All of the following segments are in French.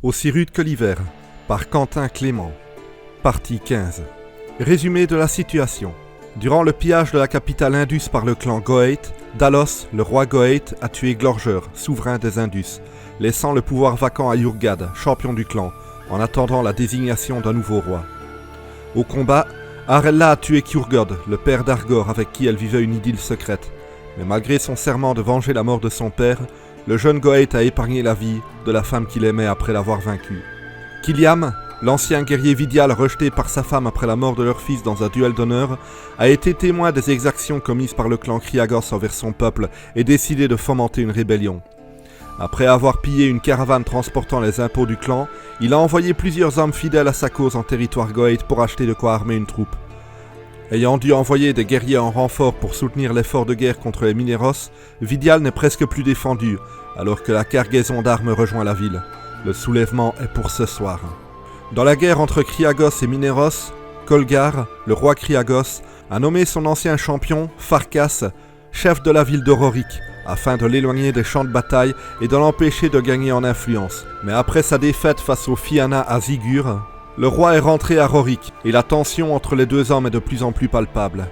Aussi rude que l'hiver, par Quentin Clément. Partie 15. Résumé de la situation. Durant le pillage de la capitale Indus par le clan Goëth, Dalos, le roi Goëth, a tué Glorgeur, souverain des Indus, laissant le pouvoir vacant à Yurgad, champion du clan, en attendant la désignation d'un nouveau roi. Au combat, Arella a tué Kjurgod, le père d'Argor avec qui elle vivait une idylle secrète. Mais malgré son serment de venger la mort de son père, le jeune Goëth a épargné la vie de la femme qu'il aimait après l'avoir vaincu. Kiliam, l'ancien guerrier Vidial rejeté par sa femme après la mort de leur fils dans un duel d'honneur, a été témoin des exactions commises par le clan Kriagos envers son peuple et décidé de fomenter une rébellion. Après avoir pillé une caravane transportant les impôts du clan, il a envoyé plusieurs hommes fidèles à sa cause en territoire Goëth pour acheter de quoi armer une troupe. Ayant dû envoyer des guerriers en renfort pour soutenir l'effort de guerre contre les Mineros, Vidial n'est presque plus défendu, alors que la cargaison d'armes rejoint la ville. Le soulèvement est pour ce soir. Dans la guerre entre Kriagos et Mineros, Kolgar, le roi Kriagos, a nommé son ancien champion, Farkas, chef de la ville de Rorik, afin de l'éloigner des champs de bataille et de l'empêcher de gagner en influence. Mais après sa défaite face aux Fianna à Zigur, le roi est rentré à Rorik et la tension entre les deux hommes est de plus en plus palpable.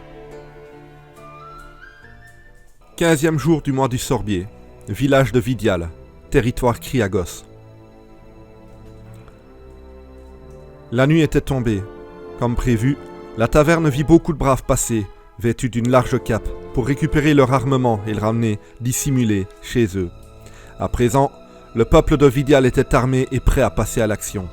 15e jour du mois du Sorbier, village de Vidial, territoire Kriagos. La nuit était tombée. Comme prévu, la taverne vit beaucoup de braves passer, vêtus d'une large cape, pour récupérer leur armement et le ramener, dissimulé, chez eux. À présent, le peuple de Vidial était armé et prêt à passer à l'action.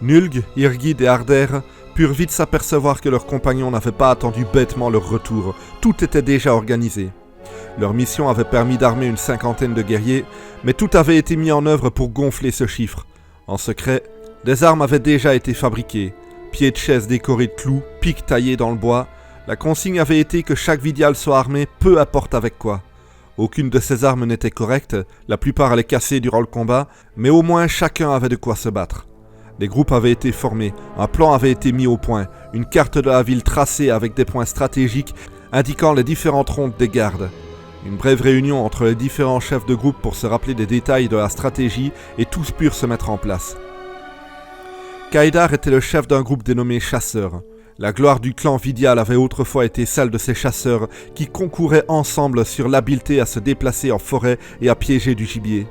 Nulg, Irgid et Arder purent vite s'apercevoir que leurs compagnons n'avaient pas attendu bêtement leur retour. Tout était déjà organisé. Leur mission avait permis d'armer une 50aine de guerriers, mais tout avait été mis en œuvre pour gonfler ce chiffre. En secret, des armes avaient déjà été fabriquées. Pieds de chaise décorés de clous, pics taillés dans le bois. La consigne avait été que chaque Vidial soit armé, peu importe avec quoi. Aucune de ces armes n'était correcte, la plupart allaient casser durant le combat, mais au moins chacun avait de quoi se battre. Des groupes avaient été formés, un plan avait été mis au point, une carte de la ville tracée avec des points stratégiques indiquant les différentes rondes des gardes. Une brève réunion entre les différents chefs de groupe pour se rappeler des détails de la stratégie et tous purent se mettre en place. Kaïdar était le chef d'un groupe dénommé Chasseurs. La gloire du clan Vidial avait autrefois été celle de ces chasseurs qui concouraient ensemble sur l'habileté à se déplacer en forêt et à piéger du gibier.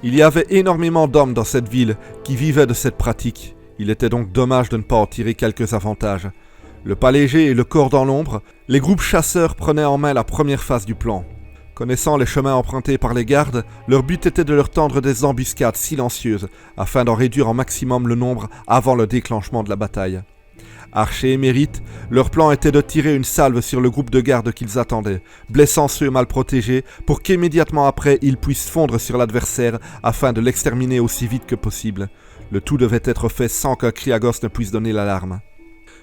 Il y avait énormément d'hommes dans cette ville qui vivaient de cette pratique. Il était donc dommage de ne pas en tirer quelques avantages. Le pas léger et le corps dans l'ombre, les groupes chasseurs prenaient en main la première phase du plan. Connaissant les chemins empruntés par les gardes, leur but était de leur tendre des embuscades silencieuses afin d'en réduire au maximum le nombre avant le déclenchement de la bataille. Archers émérites, leur plan était de tirer une salve sur le groupe de garde qu'ils attendaient, blessant ceux mal protégés pour qu'immédiatement après ils puissent fondre sur l'adversaire afin de l'exterminer aussi vite que possible. Le tout devait être fait sans qu'un Kriagos ne puisse donner l'alarme.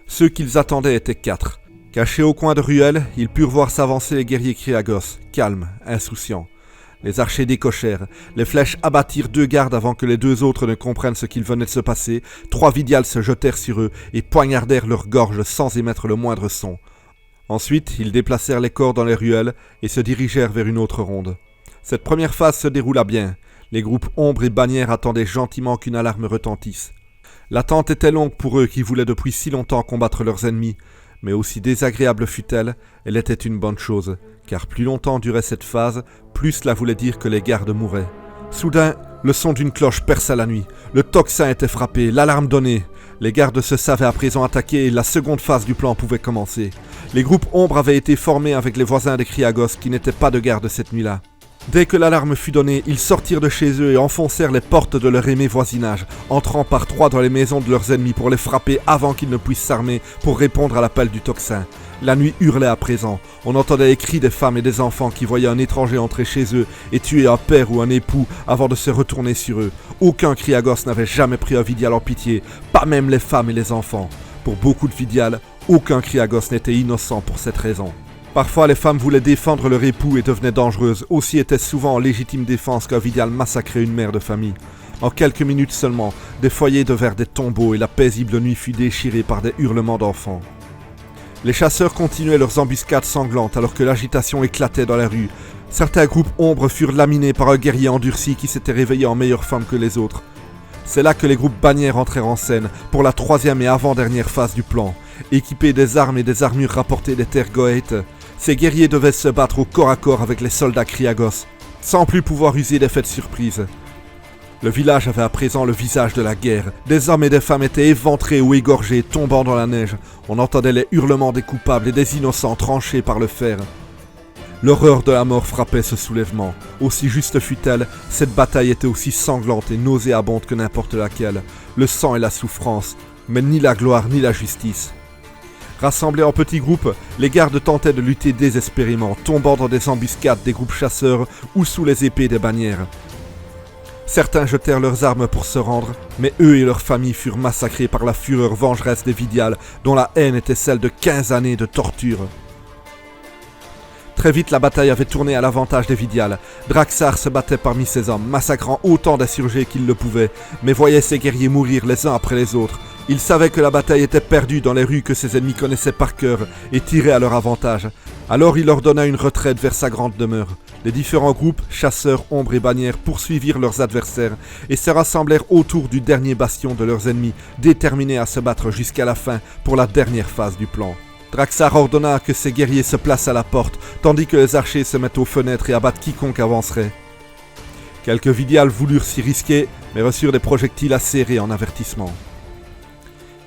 Ceux qu'ils attendaient étaient 4. Cachés au coin de ruelles, ils purent voir s'avancer les guerriers Kriagos, calmes, insouciants. Les archers décochèrent, les flèches abattirent 2 gardes avant que les 2 autres ne comprennent ce qu'il venait de se passer. 3 Vidials se jetèrent sur eux et poignardèrent leur gorge sans émettre le moindre son. Ensuite, ils déplacèrent les corps dans les ruelles et se dirigèrent vers une autre ronde. Cette première phase se déroula bien. Les groupes Ombre et Bannière attendaient gentiment qu'une alarme retentisse. L'attente était longue pour eux qui voulaient depuis si longtemps combattre leurs ennemis, mais aussi désagréable fut-elle, elle était une bonne chose, car plus longtemps durait cette phase, plus cela voulait dire que les gardes mouraient. Soudain, le son d'une cloche perça la nuit. Le tocsin était frappé, l'alarme donnée. Les gardes se savaient à présent attaquer et la seconde phase du plan pouvait commencer. Les groupes Ombre avaient été formés avec les voisins des Kriagos qui n'étaient pas de garde cette nuit-là. Dès que l'alarme fut donnée, ils sortirent de chez eux et enfoncèrent les portes de leur aimé voisinage, entrant par 3 dans les maisons de leurs ennemis pour les frapper avant qu'ils ne puissent s'armer pour répondre à l'appel du tocsin. La nuit hurlait à présent. On entendait les cris des femmes et des enfants qui voyaient un étranger entrer chez eux et tuer un père ou un époux avant de se retourner sur eux. Aucun Kriagos n'avait jamais pris un Vidial en pitié, pas même les femmes et les enfants. Pour beaucoup de Vidial, aucun Kriagos n'était innocent pour cette raison. Parfois, les femmes voulaient défendre leur époux et devenaient dangereuses. Aussi était-ce souvent en légitime défense qu'un Vidial massacrait une mère de famille. En quelques minutes seulement, des foyers devinrent des tombeaux et la paisible nuit fut déchirée par des hurlements d'enfants. Les chasseurs continuaient leurs embuscades sanglantes alors que l'agitation éclatait dans la rue. Certains groupes ombres furent laminés par un guerrier endurci qui s'était réveillé en meilleure femme que les autres. C'est là que les groupes bannières entrèrent en scène pour la troisième et avant-dernière phase du plan. Équipés des armes et des armures rapportées des terres goëtes, ces guerriers devaient se battre au corps à corps avec les soldats Kriagos, sans plus pouvoir user d'effets de surprise. Le village avait à présent le visage de la guerre. Des hommes et des femmes étaient éventrés ou égorgés, tombant dans la neige. On entendait les hurlements des coupables et des innocents tranchés par le fer. L'horreur de la mort frappait ce soulèvement. Aussi juste fut-elle, cette bataille était aussi sanglante et nauséabonde que n'importe laquelle. Le sang et la souffrance, mais ni la gloire ni la justice. Rassemblés en petits groupes, les gardes tentaient de lutter désespérément, tombant dans des embuscades des groupes chasseurs ou sous les épées des bannières. Certains jetèrent leurs armes pour se rendre, mais eux et leurs familles furent massacrés par la fureur vengeresse des Vidiales, dont la haine était celle de 15 années de torture. Très vite, la bataille avait tourné à l'avantage des Vidiales. Draxar se battait parmi ses hommes, massacrant autant d'insurgés qu'il le pouvait, mais voyait ses guerriers mourir les uns après les autres. Il savait que la bataille était perdue dans les rues que ses ennemis connaissaient par cœur et tiraient à leur avantage. Alors il ordonna une retraite vers sa grande demeure. Les différents groupes, chasseurs, ombres et bannières, poursuivirent leurs adversaires et se rassemblèrent autour du dernier bastion de leurs ennemis, déterminés à se battre jusqu'à la fin pour la dernière phase du plan. Draxar ordonna que ses guerriers se placent à la porte, tandis que les archers se mettent aux fenêtres et abattent quiconque avancerait. Quelques Vidiales voulurent s'y risquer, mais reçurent des projectiles acérés en avertissement.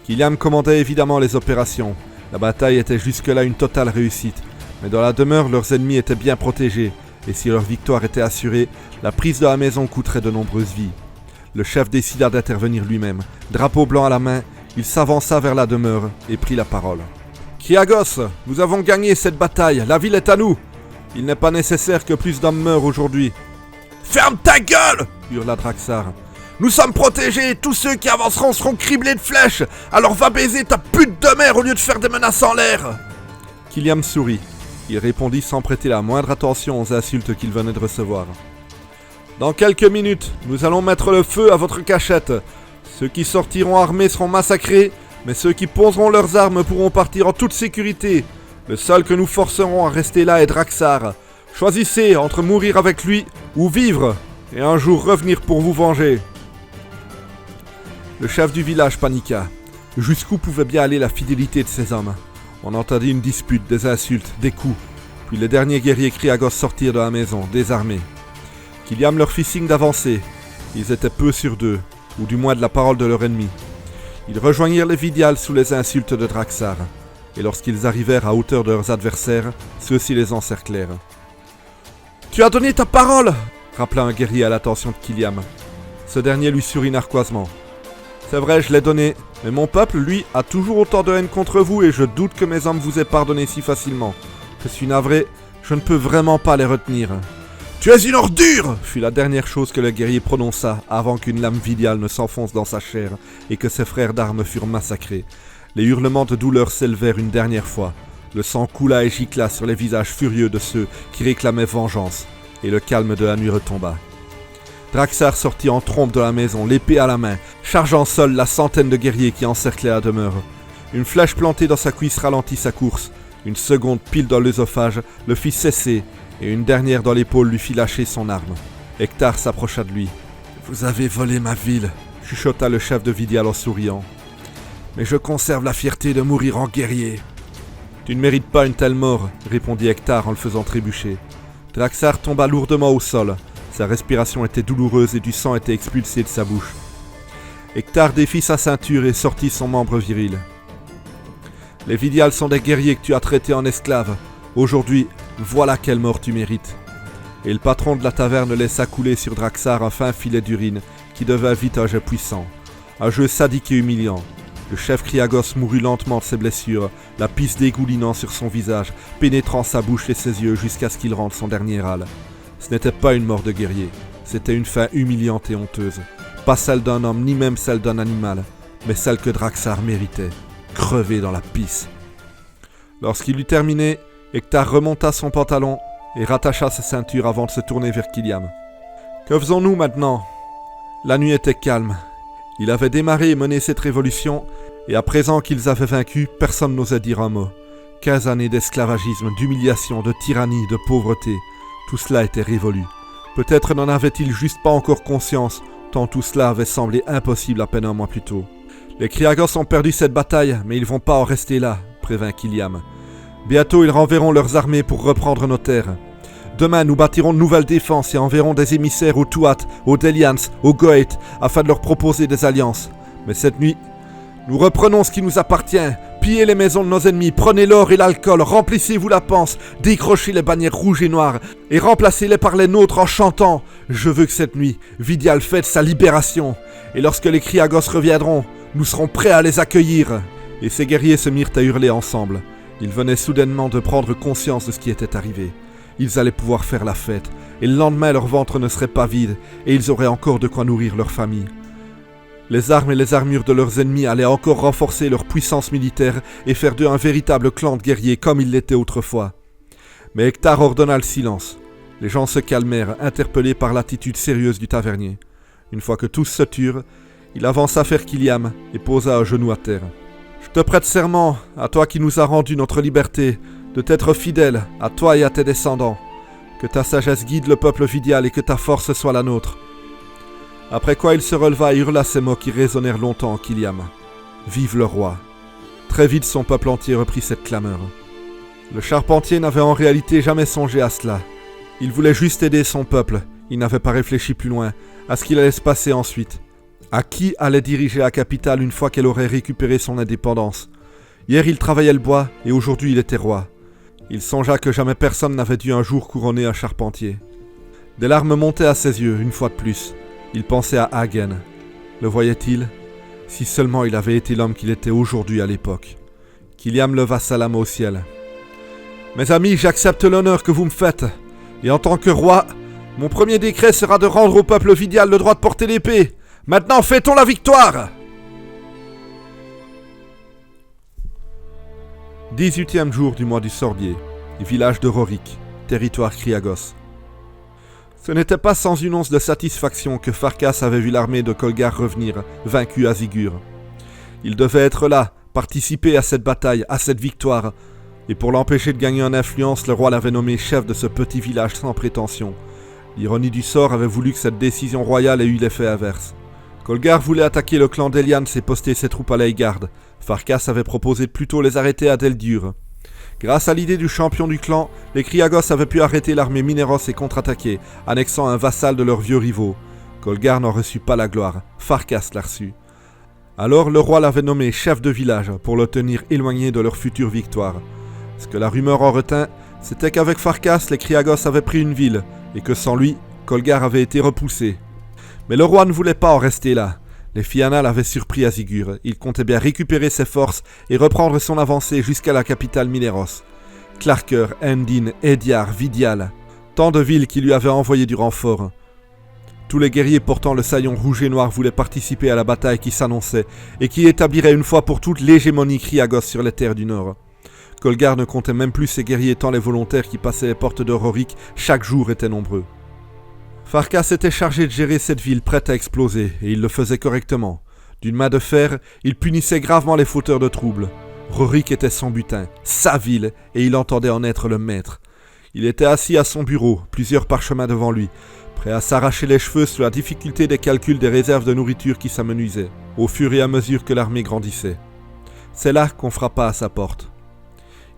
Killiam commandait évidemment les opérations. La bataille était jusque-là une totale réussite, mais dans la demeure, leurs ennemis étaient bien protégés, et si leur victoire était assurée, la prise de la maison coûterait de nombreuses vies. Le chef décida d'intervenir lui-même. Drapeau blanc à la main, il s'avança vers la demeure et prit la parole. « Kriagos, nous avons gagné cette bataille, la ville est à nous. Il n'est pas nécessaire que plus d'hommes meurent aujourd'hui. »« Ferme ta gueule !» hurla Draxar. « Nous sommes protégés, tous ceux qui avanceront seront criblés de flèches, alors va baiser ta pute de mère au lieu de faire des menaces en l'air !» Killiam sourit. Il répondit sans prêter la moindre attention aux insultes qu'il venait de recevoir. « Dans quelques minutes, nous allons mettre le feu à votre cachette. Ceux qui sortiront armés seront massacrés, mais ceux qui poseront leurs armes pourront partir en toute sécurité. Le seul que nous forcerons à rester là est Draxar. Choisissez entre mourir avec lui ou vivre, et un jour revenir pour vous venger. » Le chef du village paniqua. Jusqu'où pouvait bien aller la fidélité de ces hommes? On entendit une dispute, des insultes, des coups. Puis les derniers guerriers Kriagos sortirent de la maison, désarmés. Killiam leur fit signe d'avancer. Ils étaient peu sûrs d'eux, ou du moins de la parole de leur ennemi. Ils rejoignirent les Vidiales sous les insultes de Draxar. Et lorsqu'ils arrivèrent à hauteur de leurs adversaires, ceux-ci les encerclèrent. « Tu as donné ta parole !» rappela un guerrier à l'attention de Killiam. Ce dernier lui sourit narquoisement. « C'est vrai, je l'ai donné, mais mon peuple, lui, a toujours autant de haine contre vous et je doute que mes hommes vous aient pardonné si facilement. Je suis navré, je ne peux vraiment pas les retenir. »« Tu es une ordure !» fut la dernière chose que le guerrier prononça avant qu'une lame Vidiale ne s'enfonce dans sa chair et que ses frères d'armes furent massacrés. Les hurlements de douleur s'élevèrent une dernière fois. Le sang coula et gicla sur les visages furieux de ceux qui réclamaient vengeance, et le calme de la nuit retomba. Draxar sortit en trompe de la maison, l'épée à la main, chargeant seul la centaine de guerriers qui encerclaient la demeure. Une flèche plantée dans sa cuisse ralentit sa course. Une seconde pile dans l'œsophage le fit cesser, et une dernière dans l'épaule lui fit lâcher son arme. Hector s'approcha de lui. « Vous avez volé ma ville !» chuchota le chef de Vidial en souriant. « Mais je conserve la fierté de mourir en guerrier. »« Tu ne mérites pas une telle mort, » répondit Hector en le faisant trébucher. Draxar tomba lourdement au sol. Sa respiration était douloureuse et du sang était expulsé de sa bouche. Hector défit sa ceinture et sortit son membre viril. « Les Vidiales sont des guerriers que tu as traités en esclaves. Aujourd'hui, voilà quelle mort tu mérites. » Et le patron de la taverne laissa couler sur Draxar un fin filet d'urine qui devint vite un jet puissant. Un jeu sadique et humiliant. Le chef Kriagos mourut lentement de ses blessures, la pisse dégoulinant sur son visage, pénétrant sa bouche et ses yeux jusqu'à ce qu'il rende son dernier râle. Ce n'était pas une mort de guerrier, c'était une fin humiliante et honteuse. Pas celle d'un homme, ni même celle d'un animal, mais celle que Draxar méritait, crever dans la pisse. Lorsqu'il eut terminé, Hector remonta son pantalon et rattacha sa ceinture avant de se tourner vers Killiam. « Que faisons-nous maintenant ?» La nuit était calme. Il avait démarré et mené cette révolution, et à présent qu'ils avaient vaincu, personne n'osait dire un mot. 15 années d'esclavagisme, d'humiliation, de tyrannie, de pauvreté, tout cela était révolu. Peut-être n'en avait-il juste pas encore conscience, tant tout cela avait semblé impossible à peine un mois plus tôt. Les Kriagos ont perdu cette bataille, mais ils vont pas en rester là, prévint Kiliam. Bientôt ils renverront leurs armées pour reprendre nos terres. Demain nous bâtirons de nouvelles défenses et enverrons des émissaires aux Tuat, aux Delians, aux Goeth, afin de leur proposer des alliances. Mais cette nuit, nous reprenons ce qui nous appartient. Pillez les maisons de nos ennemis, prenez l'or et l'alcool, remplissez-vous la panse, décrochez les bannières rouges et noires et remplacez-les par les nôtres en chantant. Je veux que cette nuit, Vidial fête sa libération. Et lorsque les Kriagos reviendront, nous serons prêts à les accueillir. Et ces guerriers se mirent à hurler ensemble. Ils venaient soudainement de prendre conscience de ce qui était arrivé. Ils allaient pouvoir faire la fête, et le lendemain leur ventre ne serait pas vide, et ils auraient encore de quoi nourrir leur famille. Les armes et les armures de leurs ennemis allaient encore renforcer leur puissance militaire et faire d'eux un véritable clan de guerriers comme ils l'étaient autrefois. Mais Hector ordonna le silence. Les gens se calmèrent, interpellés par l'attitude sérieuse du tavernier. Une fois que tous se turent, il avança vers Kiliam et posa un genou à terre. « Je te prête serment, à toi qui nous as rendu notre liberté, de t'être fidèle, à toi et à tes descendants. Que ta sagesse guide le peuple vidial et que ta force soit la nôtre. » Après quoi il se releva et hurla ces mots qui résonnèrent longtemps en Kiliam. « Vive le roi !» Très vite son peuple entier reprit cette clameur. Le charpentier n'avait en réalité jamais songé à cela. Il voulait juste aider son peuple, il n'avait pas réfléchi plus loin, à ce qu'il allait se passer ensuite. À qui allait diriger la capitale une fois qu'elle aurait récupéré son indépendance. Hier il travaillait le bois et aujourd'hui il était roi. Il songea que jamais personne n'avait dû un jour couronner un charpentier. Des larmes montaient à ses yeux, une fois de plus. Il pensait à Hagen. Le voyait-il? Si seulement il avait été l'homme qu'il était aujourd'hui à l'époque. Kiliam leva sa lame au ciel. « Mes amis, j'accepte l'honneur que vous me faites. Et en tant que roi, mon premier décret sera de rendre au peuple vidial le droit de porter l'épée. Maintenant, fêtons la victoire !» 18e jour du mois du Sorbier, village de Rorik, territoire Kriagos. Ce n'était pas sans une once de satisfaction que Farkas avait vu l'armée de Kolgar revenir, vaincue à Zigur. Il devait être là, participer à cette bataille, à cette victoire, et pour l'empêcher de gagner en influence, le roi l'avait nommé chef de ce petit village sans prétention. L'ironie du sort avait voulu que cette décision royale ait eu l'effet inverse. Kolgar voulait attaquer le clan d'Elians et poster ses troupes à Leigard. Farkas avait proposé de plutôt les arrêter à Deldur. Grâce à l'idée du champion du clan, les Kriagos avaient pu arrêter l'armée Mineros et contre-attaquer, annexant un vassal de leurs vieux rivaux. Kolgar n'en reçut pas la gloire, Farkas l'a reçu. Alors le roi l'avait nommé chef de village pour le tenir éloigné de leur future victoire. Ce que la rumeur en retint, c'était qu'avec Farkas, les Kriagos avaient pris une ville, et que sans lui, Kolgar avait été repoussé. Mais le roi ne voulait pas en rester là. Les Fianna l'avaient surpris à Zigur. Il comptait bien récupérer ses forces et reprendre son avancée jusqu'à la capitale Mineros. Clarker, Endin, Ediar, Vidial, tant de villes qui lui avaient envoyé du renfort. Tous les guerriers portant le saillon rouge et noir voulaient participer à la bataille qui s'annonçait et qui établirait une fois pour toutes l'hégémonie Kriagos sur les terres du Nord. Kolgar ne comptait même plus ses guerriers tant les volontaires qui passaient les portes de Rorik chaque jour étaient nombreux. Farkas était chargé de gérer cette ville prête à exploser, et il le faisait correctement. D'une main de fer, il punissait gravement les fauteurs de troubles. Rorik était son butin, sa ville, et il entendait en être le maître. Il était assis à son bureau, plusieurs parchemins devant lui, prêt à s'arracher les cheveux sous la difficulté des calculs des réserves de nourriture qui s'amenuisaient, au fur et à mesure que l'armée grandissait. C'est là qu'on frappa à sa porte.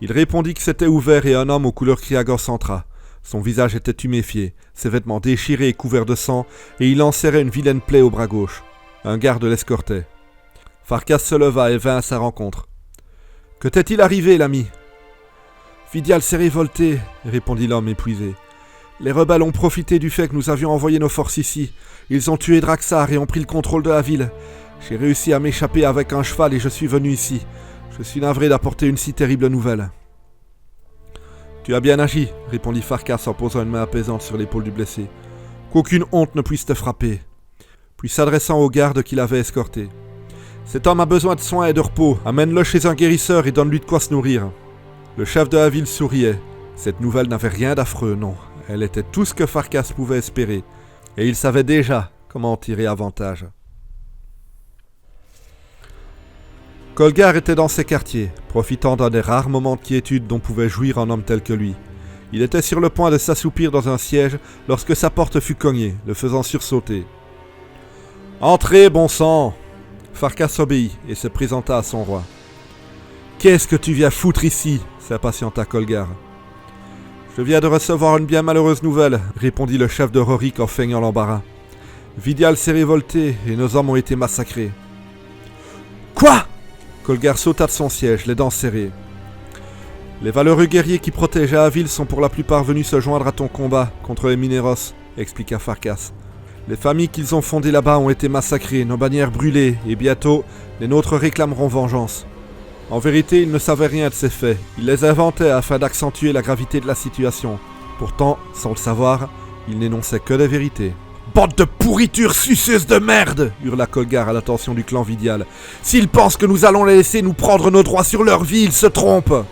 Il répondit que c'était ouvert et un homme aux couleurs Kriagos entra. Son visage était tuméfié, ses vêtements déchirés et couverts de sang, et il en serrait une vilaine plaie au bras gauche. Un garde l'escortait. Farkas se leva et vint à sa rencontre. « Que t'est-il arrivé, l'ami » ?»« Vidial s'est révolté, » répondit l'homme épuisé. « Les rebelles ont profité du fait que nous avions envoyé nos forces ici. Ils ont tué Draxar et ont pris le contrôle de la ville. J'ai réussi à m'échapper avec un cheval et je suis venu ici. Je suis navré d'apporter une si terrible nouvelle. » « Tu as bien agi, » répondit Farkas en posant une main apaisante sur l'épaule du blessé. « Qu'aucune honte ne puisse te frapper. » Puis s'adressant au garde qui l'avait escorté. « Cet homme a besoin de soins et de repos. Amène-le chez un guérisseur et donne-lui de quoi se nourrir. » Le chef de la ville souriait. Cette nouvelle n'avait rien d'affreux, non. Elle était tout ce que Farkas pouvait espérer. Et il savait déjà comment en tirer avantage. Kolgar était dans ses quartiers, profitant d'un des rares moments de quiétude dont pouvait jouir un homme tel que lui. Il était sur le point de s'assoupir dans un siège lorsque sa porte fut cognée, le faisant sursauter. Entrez, bon sang !» Farkas obéit et se présenta à son roi. « Qu'est-ce que tu viens foutre ici ?» s'impatienta Kolgar. « Je viens de recevoir une bien malheureuse nouvelle, » répondit le chef de Rorik en feignant l'embarras. « Vidial s'est révolté et nos hommes ont été massacrés. »« Quoi ?» Kolgar sauta de son siège, les dents serrées. « Les valeureux guerriers qui protégeaient la ville sont pour la plupart venus se joindre à ton combat contre les Mineros, » expliqua Farkas. « Les familles qu'ils ont fondées là-bas ont été massacrées, nos bannières brûlées, et bientôt, les nôtres réclameront vengeance. En vérité, ils ne savaient rien de ces faits. Ils les inventaient afin d'accentuer la gravité de la situation. Pourtant, sans le savoir, ils n'énonçaient que des vérités. « Bande de pourriture suceuse de merde !» hurla Kolgar à l'attention du clan Vidial. « S'ils pensent que nous allons les laisser nous prendre nos droits sur leur vie, ils se trompent !»«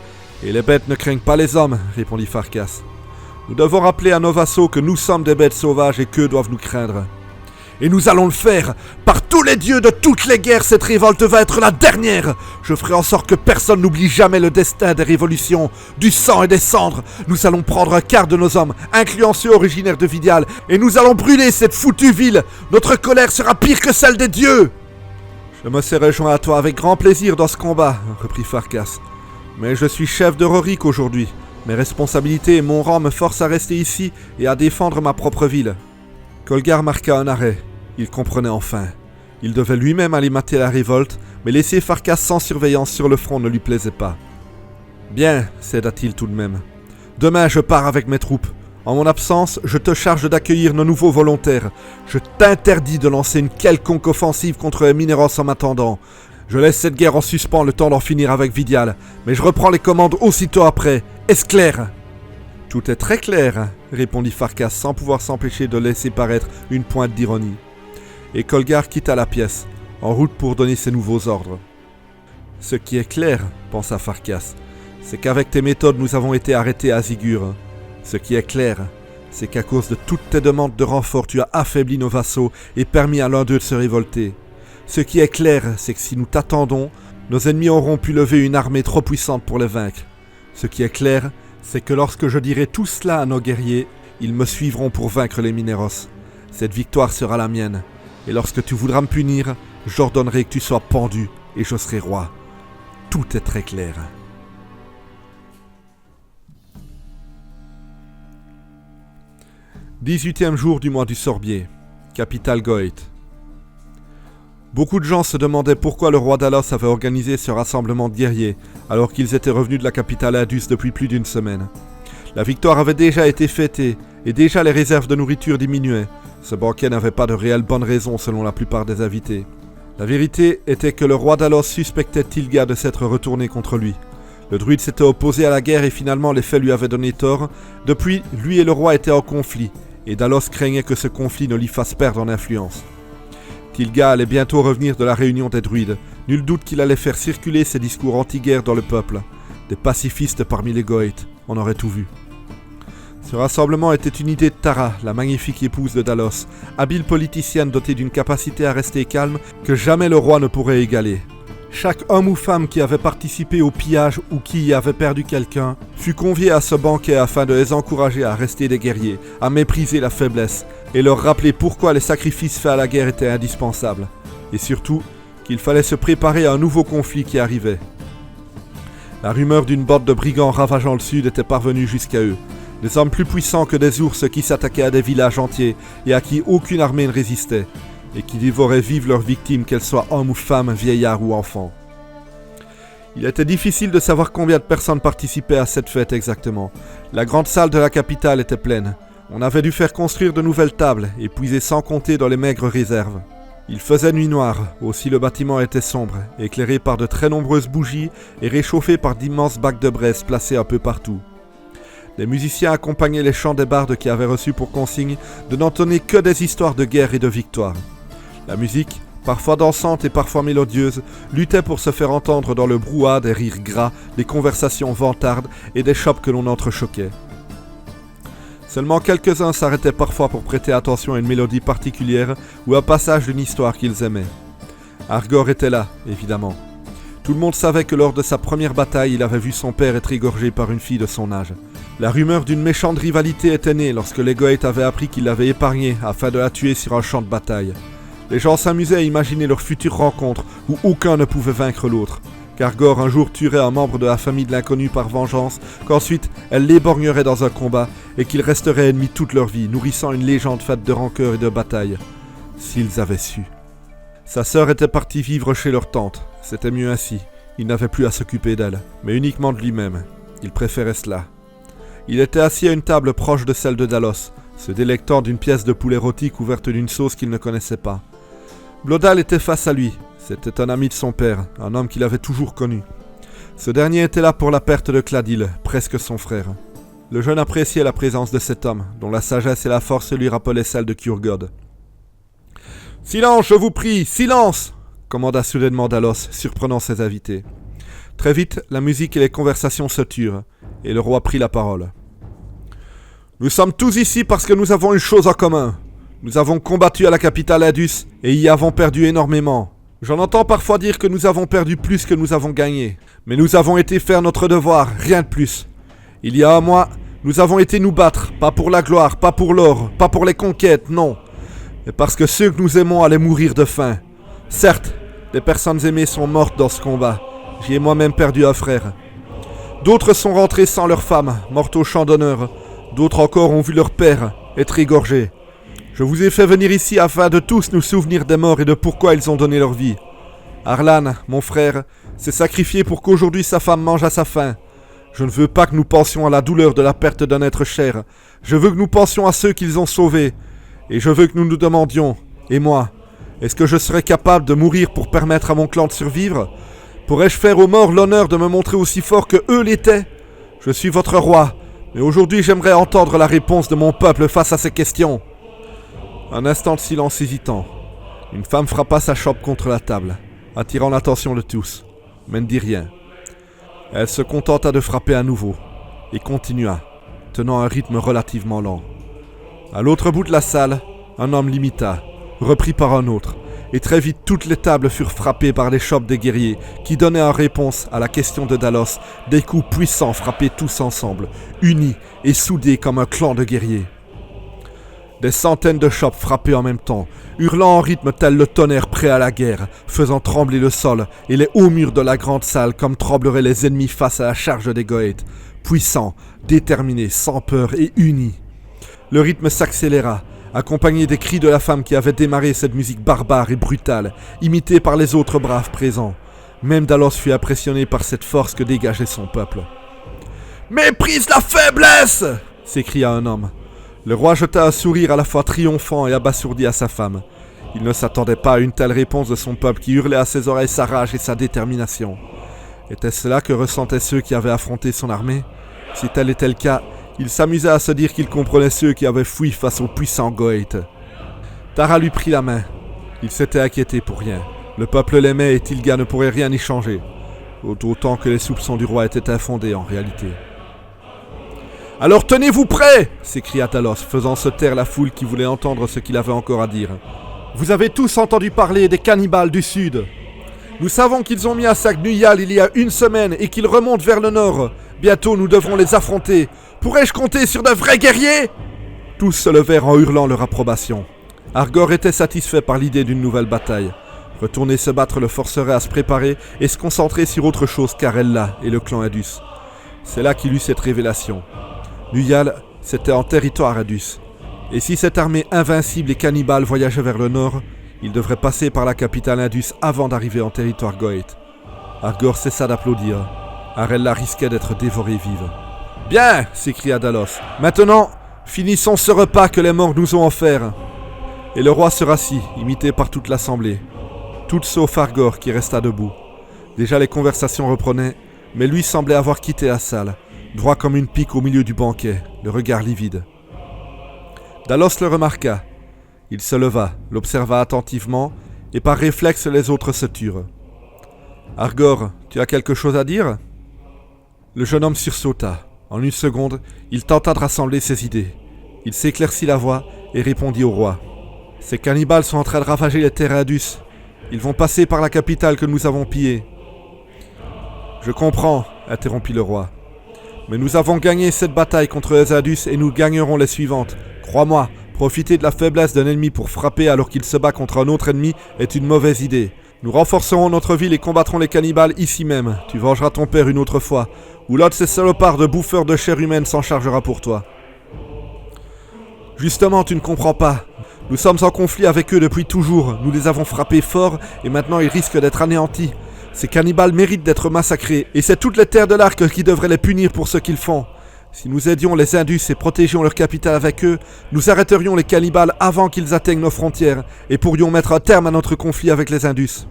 Et les bêtes ne craignent pas les hommes, » répondit Farkas. « Nous devons rappeler à nos vassaux que nous sommes des bêtes sauvages et qu'eux doivent nous craindre. Et nous allons le faire. Par tous les dieux de toutes les guerres, cette révolte va être la dernière. Je ferai en sorte que personne n'oublie jamais le destin des révolutions, du sang et des cendres. Nous allons prendre un quart de nos hommes, incluant ceux originaires de Vidial, et nous allons brûler cette foutue ville. Notre colère sera pire que celle des dieux. » « Je me serai joint à toi avec grand plaisir dans ce combat, » reprit Farkas. « Mais je suis chef de Rorik aujourd'hui. Mes responsabilités et mon rang me forcent à rester ici et à défendre ma propre ville. » Kolgar marqua un arrêt. Il comprenait enfin. Il devait lui-même aller mater la révolte, mais laisser Farkas sans surveillance sur le front ne lui plaisait pas. « Bien, céda-t-il tout de même. Demain, je pars avec mes troupes. En mon absence, je te charge d'accueillir nos nouveaux volontaires. Je t'interdis de lancer une quelconque offensive contre les Mineros en m'attendant. Je laisse cette guerre en suspens le temps d'en finir avec Vidial, mais je reprends les commandes aussitôt après. Est-ce clair ?» « Tout est très clair, » répondit Farkas sans pouvoir s'empêcher de laisser paraître une pointe d'ironie. Et Kolgar quitta la pièce, en route pour donner ses nouveaux ordres. « Ce qui est clair, » pensa Farkas, « c'est qu'avec tes méthodes nous avons été arrêtés à Zigur. Ce qui est clair, c'est qu'à cause de toutes tes demandes de renfort, tu as affaibli nos vassaux et permis à l'un d'eux de se révolter. Ce qui est clair, c'est que si nous t'attendons, nos ennemis auront pu lever une armée trop puissante pour les vaincre. Ce qui est clair, c'est que lorsque je dirai tout cela à nos guerriers, ils me suivront pour vaincre les Mineros. Cette victoire sera la mienne, et lorsque tu voudras me punir, j'ordonnerai que tu sois pendu, et je serai roi. Tout est très clair. » 18e jour du mois du Sorbier, capitale Goeth. Beaucoup de gens se demandaient pourquoi le roi Dalos avait organisé ce rassemblement de guerriers, alors qu'ils étaient revenus de la capitale Indus depuis plus d'une semaine. La victoire avait déjà été fêtée, et déjà les réserves de nourriture diminuaient. Ce banquet n'avait pas de réelle bonne raison selon la plupart des invités. La vérité était que le roi Dalos suspectait Tilga de s'être retourné contre lui. Le druide s'était opposé à la guerre et finalement les faits lui avaient donné tort. Depuis, lui et le roi étaient en conflit, et Dalos craignait que ce conflit ne lui fasse perdre en influence. Tilga allait bientôt revenir de la réunion des druides. Nul doute qu'il allait faire circuler ses discours anti-guerre dans le peuple. Des pacifistes parmi les Goeth, on aurait tout vu. Ce rassemblement était une idée de Tara, la magnifique épouse de Dalos, habile politicienne dotée d'une capacité à rester calme que jamais le roi ne pourrait égaler. Chaque homme ou femme qui avait participé au pillage ou qui y avait perdu quelqu'un fut convié à ce banquet afin de les encourager à rester des guerriers, à mépriser la faiblesse et leur rappeler pourquoi les sacrifices faits à la guerre étaient indispensables. Et surtout, qu'il fallait se préparer à un nouveau conflit qui arrivait. La rumeur d'une bande de brigands ravageant le sud était parvenue jusqu'à eux. Des hommes plus puissants que des ours qui s'attaquaient à des villages entiers et à qui aucune armée ne résistait, et qui dévoraient vives leurs victimes, qu'elles soient hommes ou femmes, vieillards ou enfants. Il était difficile de savoir combien de personnes participaient à cette fête exactement. La grande salle de la capitale était pleine. On avait dû faire construire de nouvelles tables et puiser sans compter dans les maigres réserves. Il faisait nuit noire, aussi le bâtiment était sombre, éclairé par de très nombreuses bougies et réchauffé par d'immenses bacs de braise placés un peu partout. Les musiciens accompagnaient les chants des bardes qui avaient reçu pour consigne de n'entonner que des histoires de guerre et de victoire. La musique, parfois dansante et parfois mélodieuse, luttait pour se faire entendre dans le brouhaha des rires gras, des conversations vantardes et des chopes que l'on entrechoquait. Seulement quelques-uns s'arrêtaient parfois pour prêter attention à une mélodie particulière ou un passage d'une histoire qu'ils aimaient. Argor était là, évidemment. Tout le monde savait que lors de sa première bataille, il avait vu son père être égorgé par une fille de son âge. La rumeur d'une méchante rivalité était née lorsque les Goeth avaient appris qu'il l'avait épargnée afin de la tuer sur un champ de bataille. Les gens s'amusaient à imaginer leur future rencontre où aucun ne pouvait vaincre l'autre. Qu'Argor un jour tuerait un membre de la famille de l'inconnu par vengeance, qu'ensuite elle l'éborgnerait dans un combat et qu'ils resteraient ennemis toute leur vie, nourrissant une légende faite de rancœur et de bataille. S'ils avaient su. Sa sœur était partie vivre chez leur tante. C'était mieux ainsi. Il n'avait plus à s'occuper d'elle, mais uniquement de lui-même. Il préférait cela. Il était assis à une table proche de celle de Dalos, se délectant d'une pièce de poulet rôti couverte d'une sauce qu'il ne connaissait pas. Blodal était face à lui. C'était un ami de son père, un homme qu'il avait toujours connu. Ce dernier était là pour la perte de Cladil, presque son frère. Le jeune appréciait la présence de cet homme, dont la sagesse et la force lui rappelaient celle de Kurgod. « Silence, je vous prie, silence !» commanda soudainement Dalos, surprenant ses invités. Très vite, la musique et les conversations se turent, et le roi prit la parole. « Nous sommes tous ici parce que nous avons une chose en commun. Nous avons combattu à la capitale Indus et y avons perdu énormément. J'en entends parfois dire que nous avons perdu plus que nous avons gagné. Mais nous avons été faire notre devoir, rien de plus. Il y a un mois, nous avons été nous battre, pas pour la gloire, pas pour l'or, pas pour les conquêtes, non. Mais parce que ceux que nous aimons allaient mourir de faim. Certes, les personnes aimées sont mortes dans ce combat. J'y ai moi-même perdu un frère. D'autres sont rentrés sans leur femme, mortes au champ d'honneur. D'autres encore ont vu leur père être égorgé. Je vous ai fait venir ici afin de tous nous souvenir des morts et de pourquoi ils ont donné leur vie. Arlan, mon frère, s'est sacrifié pour qu'aujourd'hui sa femme mange à sa faim. Je ne veux pas que nous pensions à la douleur de la perte d'un être cher. Je veux que nous pensions à ceux qu'ils ont sauvés. Et je veux que nous nous demandions, et moi, est-ce que je serais capable de mourir pour permettre à mon clan de survivre? Pourrais-je faire aux morts l'honneur de me montrer aussi fort que eux l'étaient? Je suis votre roi, mais aujourd'hui j'aimerais entendre la réponse de mon peuple face à ces questions. Un instant de silence hésitant. Une femme frappa sa chope contre la table, attirant l'attention de tous, mais ne dit rien. Elle se contenta de frapper à nouveau, et continua, tenant un rythme relativement lent. À l'autre bout de la salle, un homme l'imita, repris par un autre, et très vite toutes les tables furent frappées par les chopes des guerriers, qui donnaient en réponse à la question de Dalos des coups puissants frappés tous ensemble, unis et soudés comme un clan de guerriers. Des centaines de chopes frappaient en même temps, hurlant en rythme tel le tonnerre prêt à la guerre, faisant trembler le sol et les hauts murs de la grande salle comme trembleraient les ennemis face à la charge des Goëtes, puissants, déterminés, sans peur et unis. Le rythme s'accéléra, accompagné des cris de la femme qui avait démarré cette musique barbare et brutale, imitée par les autres braves présents. Même Dalos fut impressionné par cette force que dégageait son peuple. « Méprise la faiblesse !» s'écria un homme. Le roi jeta un sourire à la fois triomphant et abasourdi à sa femme. Il ne s'attendait pas à une telle réponse de son peuple qui hurlait à ses oreilles sa rage et sa détermination. Était-ce cela que ressentaient ceux qui avaient affronté son armée? Si tel était le cas, il s'amusait à se dire qu'il comprenait ceux qui avaient fui face aux puissants Goëtes. Tara lui prit la main. Il s'était inquiété pour rien. Le peuple l'aimait et Tilga ne pourrait rien y changer. Autant que les soupçons du roi étaient infondés en réalité. « Alors tenez-vous prêts !» s'écria Talos, faisant se taire la foule qui voulait entendre ce qu'il avait encore à dire. « Vous avez tous entendu parler des cannibales du sud. Nous savons qu'ils ont mis à sac Nuyal il y a une semaine et qu'ils remontent vers le nord. Bientôt nous devrons les affronter. Pourrais-je compter sur de vrais guerriers ?» Tous se levèrent en hurlant leur approbation. Argor était satisfait par l'idée d'une nouvelle bataille. Retourner se battre le forcerait à se préparer et se concentrer sur autre chose qu'Arella et le clan Indus. C'est là qu'il eut cette révélation. Nuyal, c'était en territoire Indus. Et si cette armée invincible et cannibale voyageait vers le nord, il devrait passer par la capitale Indus avant d'arriver en territoire Goëte. Argor cessa d'applaudir. Arella risquait d'être dévorée vive. « Bien !» s'écria Dalos. « Maintenant, finissons ce repas que les morts nous ont offert. » Et le roi se rassit, imité par toute l'assemblée. Toutes sauf Argor qui resta debout. Déjà les conversations reprenaient, mais lui semblait avoir quitté la salle, droit comme une pique au milieu du banquet, le regard livide. Dalos le remarqua. Il se leva, l'observa attentivement, et par réflexe les autres se turent. « Argor, tu as quelque chose à dire ?» Le jeune homme sursauta. En une seconde, il tenta de rassembler ses idées. Il s'éclaircit la voix et répondit au roi. « Ces cannibales sont en train de ravager les terres Indus. Ils vont passer par la capitale que nous avons pillée. »« Je comprends, » interrompit le roi. « Mais nous avons gagné cette bataille contre les Indus et nous gagnerons les suivantes. Crois-moi, Profiter de la faiblesse d'un ennemi pour frapper alors qu'il se bat contre un autre ennemi est une mauvaise idée. Nous renforcerons notre ville et combattrons les cannibales ici même. Tu vengeras ton père une autre fois, ou l'un de ces salopards de bouffeurs de chair humaine s'en chargera pour toi. Justement, tu ne comprends pas. Nous sommes en conflit avec eux depuis toujours. Nous les avons frappés fort et maintenant ils risquent d'être anéantis. Ces cannibales méritent d'être massacrés et c'est toutes les terres de l'Arc qui devraient les punir pour ce qu'ils font. Si nous aidions les Indus et protégions leur capitale avec eux, nous arrêterions les cannibales avant qu'ils atteignent nos frontières et pourrions mettre un terme à notre conflit avec les Indus.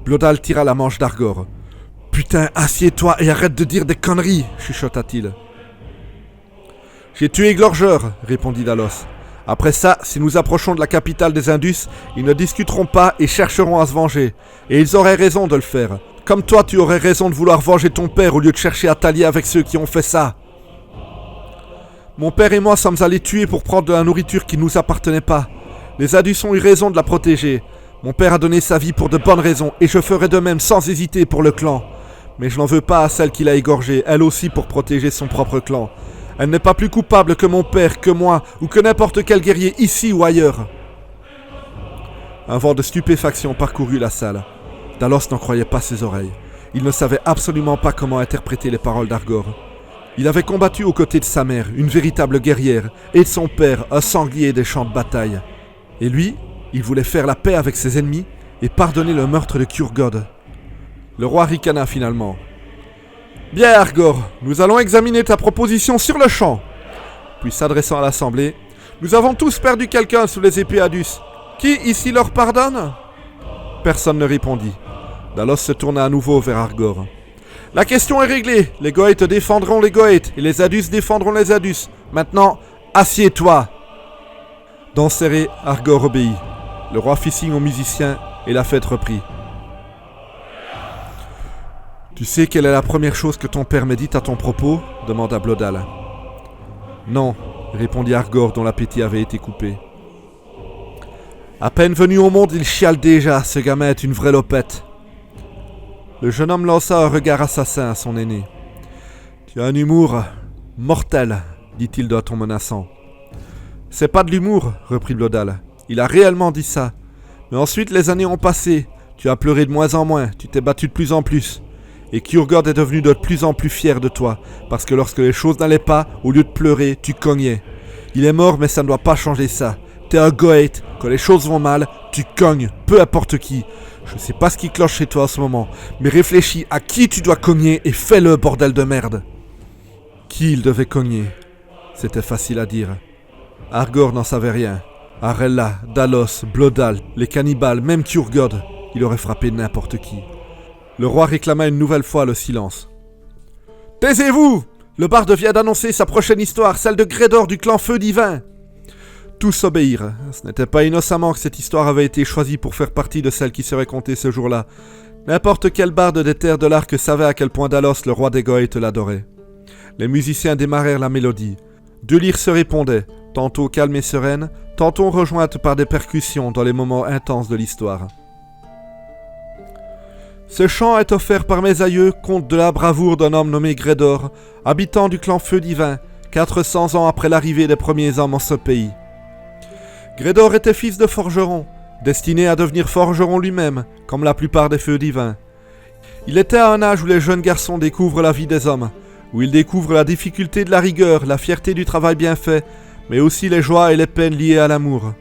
Blodal tira la manche d'Argor. « Putain, assieds-toi et arrête de dire des conneries !» chuchota-t-il. « J'ai tué Glorgeur !» répondit Dalos. « Après ça, si nous approchons de la capitale des Indus, ils ne discuteront pas et chercheront à se venger. Et ils auraient raison de le faire. Comme toi, tu aurais raison de vouloir venger ton père au lieu de chercher à t'allier avec ceux qui ont fait ça. Mon père et moi sommes allés tuer pour prendre de la nourriture qui ne nous appartenait pas. Les Indus ont eu raison de la protéger. Mon père a donné sa vie pour de bonnes raisons et je ferai de même sans hésiter pour le clan. Mais je n'en veux pas à celle qui l'a égorgée, elle aussi pour protéger son propre clan. Elle n'est pas plus coupable que mon père, que moi, ou que n'importe quel guerrier ici ou ailleurs. » Un vent de stupéfaction parcourut la salle. Dalos n'en croyait pas ses oreilles. Il ne savait absolument pas comment interpréter les paroles d'Argor. Il avait combattu aux côtés de sa mère, une véritable guerrière, et de son père, un sanglier des champs de bataille. Et lui, il voulait faire la paix avec ses ennemis et pardonner le meurtre de Kurgod. Le roi ricana finalement. « Bien, Argor, nous allons examiner ta proposition sur le champ. » Puis s'adressant à l'assemblée, « Nous avons tous perdu quelqu'un sous les épées Adus. Qui ici leur pardonne ?» Personne ne répondit. Dalos se tourna à nouveau vers Argor. « La question est réglée. Les Goëtes défendront les Goëtes et les Adus défendront les Adus. Maintenant, assieds-toi !» Dents serrées, Argor obéit. Le roi fit signe aux musiciens et la fête reprit. « Tu sais quelle est la première chose que ton père médite à ton propos ?» demanda Blodal. « Non, » répondit Argor dont l'appétit avait été coupé. « À peine venu au monde, il chiale déjà, ce gamin est une vraie lopette. » Le jeune homme lança un regard assassin à son aîné. « Tu as un humour mortel, » dit-il d'un ton menaçant. « C'est pas de l'humour, » reprit Blodal. « Il a réellement dit ça. Mais ensuite les années ont passé, tu as pleuré de moins en moins, tu t'es battu de plus en plus. Et Kurgod est devenu de plus en plus fier de toi, parce que lorsque les choses n'allaient pas, au lieu de pleurer, tu cognais. Il est mort, mais ça ne doit pas changer ça. T'es un Goëte, quand les choses vont mal, tu cognes, peu importe qui. Je sais pas ce qui cloche chez toi en ce moment, mais réfléchis à qui tu dois cogner et fais-le, bordel de merde. » Qui il devait cogner? C'était facile à dire. Argor n'en savait rien. Arella, Dalos, Blodal, les cannibales, même Kurgod, il aurait frappé n'importe qui. Le roi réclama une nouvelle fois le silence. « Taisez-vous! Le barde vient d'annoncer sa prochaine histoire, celle de Grédor du clan Feu Divin. » Tous obéirent. Ce n'était pas innocemment que cette histoire avait été choisie pour faire partie de celle qui serait contée ce jour-là. N'importe quel barde des terres de l'Arc savait à quel point Dalos, le roi des Goëtes, l'adorait. Les musiciens démarrèrent la mélodie. Deux lyres se répondaient, tantôt calmes et sereines, tantôt rejointes par des percussions dans les moments intenses de l'histoire. Ce chant est offert par mes aïeux, conte de la bravoure d'un homme nommé Grédor, habitant du clan Feu Divin, 400 ans après l'arrivée des premiers hommes en ce pays. Grédor était fils de forgeron, destiné à devenir forgeron lui-même, comme la plupart des Feux Divins. Il était à un âge où les jeunes garçons découvrent la vie des hommes, où ils découvrent la difficulté de la rigueur, la fierté du travail bien fait, mais aussi les joies et les peines liées à l'amour.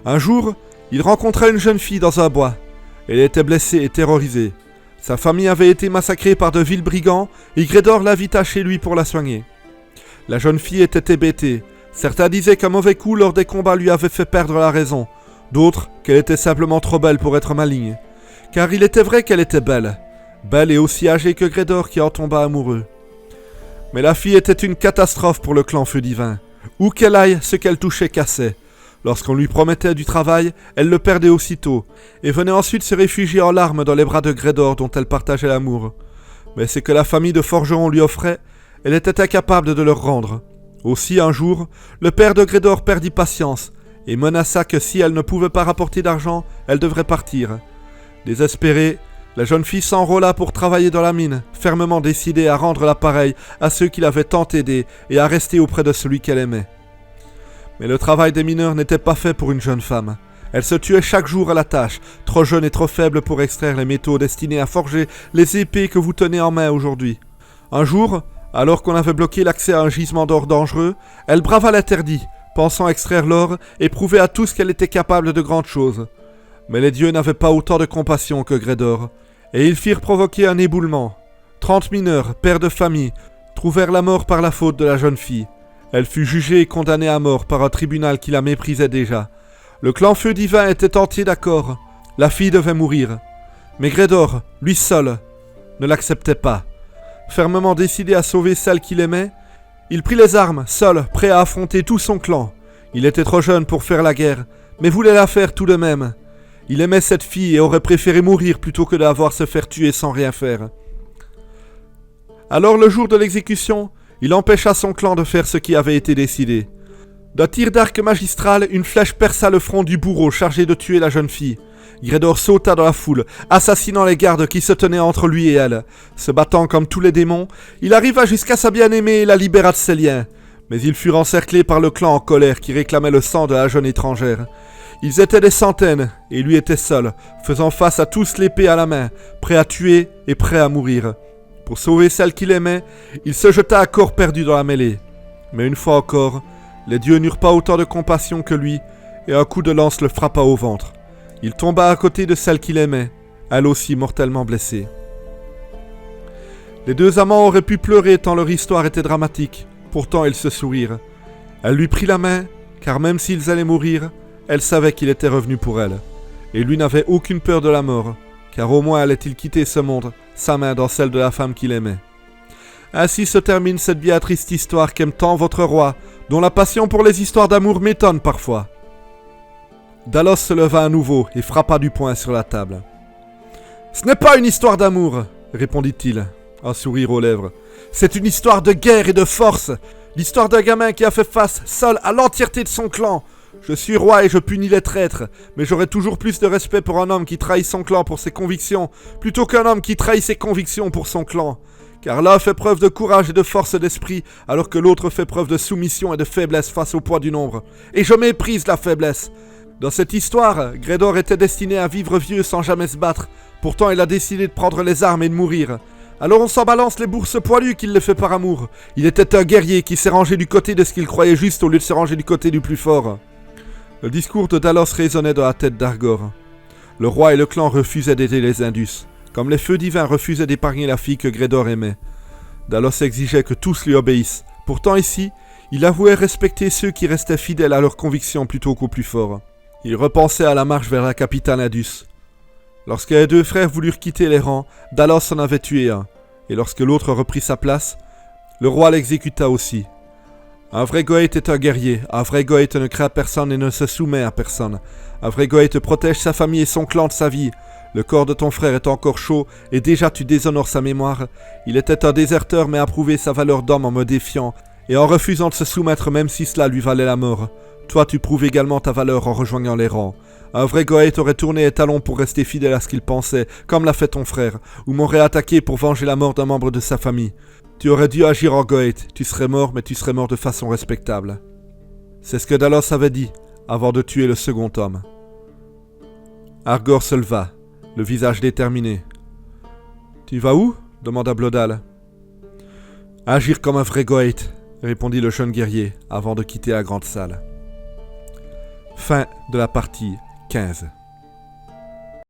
Un jour, il rencontra une jeune fille dans un bois. Elle était blessée et terrorisée. Sa famille avait été massacrée par de vils brigands et Grédor l'invita chez lui pour la soigner. La jeune fille était hébétée. Certains disaient qu'un mauvais coup lors des combats lui avait fait perdre la raison. D'autres, qu'elle était simplement trop belle pour être maligne. Car il était vrai qu'elle était belle. Belle et aussi âgée que Grédor qui en tomba amoureux. Mais la fille était une catastrophe pour le clan Feu Divin. Où qu'elle aille, ce qu'elle touchait cassait. Lorsqu'on lui promettait du travail, elle le perdait aussitôt, et venait ensuite se réfugier en larmes dans les bras de Grédor dont elle partageait l'amour. Mais ce que la famille de forgerons lui offrait, elle était incapable de leur rendre. Aussi, un jour, le père de Grédor perdit patience, et menaça que si elle ne pouvait pas rapporter d'argent, elle devrait partir. Désespérée, la jeune fille s'enrôla pour travailler dans la mine, fermement décidée à rendre l'appareil à ceux qui l'avaient tant aidée et à rester auprès de celui qu'elle aimait. Mais le travail des mineurs n'était pas fait pour une jeune femme. Elle se tuait chaque jour à la tâche, trop jeune et trop faible pour extraire les métaux destinés à forger les épées que vous tenez en main aujourd'hui. Un jour, alors qu'on avait bloqué l'accès à un gisement d'or dangereux, elle brava l'interdit, pensant extraire l'or et prouver à tous qu'elle était capable de grandes choses. Mais les dieux n'avaient pas autant de compassion que Grédor, et ils firent provoquer un éboulement. 30 mineurs, pères de famille, trouvèrent la mort par la faute de la jeune fille. Elle fut jugée et condamnée à mort par un tribunal qui la méprisait déjà. Le clan Feu Divin était entier d'accord. La fille devait mourir. Mais Grédor, lui seul, ne l'acceptait pas. Fermement décidé à sauver celle qu'il aimait, il prit les armes, seul, prêt à affronter tout son clan. Il était trop jeune pour faire la guerre, mais voulait la faire tout de même. Il aimait cette fille et aurait préféré mourir plutôt que d'avoir se faire tuer sans rien faire. Alors le jour de l'exécution, il empêcha son clan de faire ce qui avait été décidé. D'un tir d'arc magistral, une flèche perça le front du bourreau chargé de tuer la jeune fille. Grédor sauta dans la foule, assassinant les gardes qui se tenaient entre lui et elle. Se battant comme tous les démons, il arriva jusqu'à sa bien-aimée et la libéra de ses liens. Mais ils furent encerclés par le clan en colère qui réclamait le sang de la jeune étrangère. Ils étaient des centaines, et lui était seul, faisant face à tous l'épée à la main, prêt à tuer et prêt à mourir. Pour sauver celle qu'il aimait, il se jeta à corps perdu dans la mêlée. Mais une fois encore, les dieux n'eurent pas autant de compassion que lui, et un coup de lance le frappa au ventre. Il tomba à côté de celle qu'il aimait, elle aussi mortellement blessée. Les deux amants auraient pu pleurer tant leur histoire était dramatique, pourtant ils se sourirent. Elle lui prit la main, car même s'ils allaient mourir, elle savait qu'il était revenu pour elle. Et lui n'avait aucune peur de la mort, car au moins allait-il quitter ce monde, sa main dans celle de la femme qu'il aimait. Ainsi se termine cette bien triste histoire qu'aime tant votre roi, dont la passion pour les histoires d'amour m'étonne parfois. Dalos se leva à nouveau et frappa du poing sur la table. « Ce n'est pas une histoire d'amour, répondit-il, un sourire aux lèvres. C'est une histoire de guerre et de force, l'histoire d'un gamin qui a fait face seul à l'entièreté de son clan. Je suis roi et je punis les traîtres, mais j'aurai toujours plus de respect pour un homme qui trahit son clan pour ses convictions, plutôt qu'un homme qui trahit ses convictions pour son clan. Car l'un fait preuve de courage et de force d'esprit, alors que l'autre fait preuve de soumission et de faiblesse face au poids du nombre. Et je méprise la faiblesse. Dans cette histoire, Grédor était destiné à vivre vieux sans jamais se battre. Pourtant, il a décidé de prendre les armes et de mourir. Alors on s'en balance les bourses poilues qu'il le fait par amour. Il était un guerrier qui s'est rangé du côté de ce qu'il croyait juste au lieu de se ranger du côté du plus fort. Le discours de Dalos résonnait dans la tête d'Argor. Le roi et le clan refusaient d'aider les Indus, comme les feux divins refusaient d'épargner la fille que Grédor aimait. Dalos exigeait que tous lui obéissent. Pourtant ici, il avouait respecter ceux qui restaient fidèles à leurs convictions plutôt qu'aux plus forts. Il repensait à la marche vers la capitale Indus. Lorsque les deux frères voulurent quitter les rangs, Dalos en avait tué un, et lorsque l'autre reprit sa place, le roi l'exécuta aussi. Un vrai Goëth est un guerrier, un vrai Goëth ne craint personne et ne se soumet à personne. Un vrai Goëth protège sa famille et son clan de sa vie. Le corps de ton frère est encore chaud, et déjà tu déshonores sa mémoire. Il était un déserteur mais a prouvé sa valeur d'homme en me défiant, et en refusant de se soumettre même si cela lui valait la mort. Toi tu prouves également ta valeur en rejoignant les rangs. Un vrai Goëth aurait tourné les talons pour rester fidèle à ce qu'il pensait, comme l'a fait ton frère, ou m'aurait attaqué pour venger la mort d'un membre de sa famille. Tu aurais dû agir en Goëth, tu serais mort mais tu serais mort de façon respectable. C'est ce que Dalos avait dit, avant de tuer le second homme. Argor se leva, le visage déterminé. « Tu vas où » demanda Blodal. « Agir comme un vrai Goëth » répondit le jeune guerrier, avant de quitter la grande salle. Fin de la partie 15.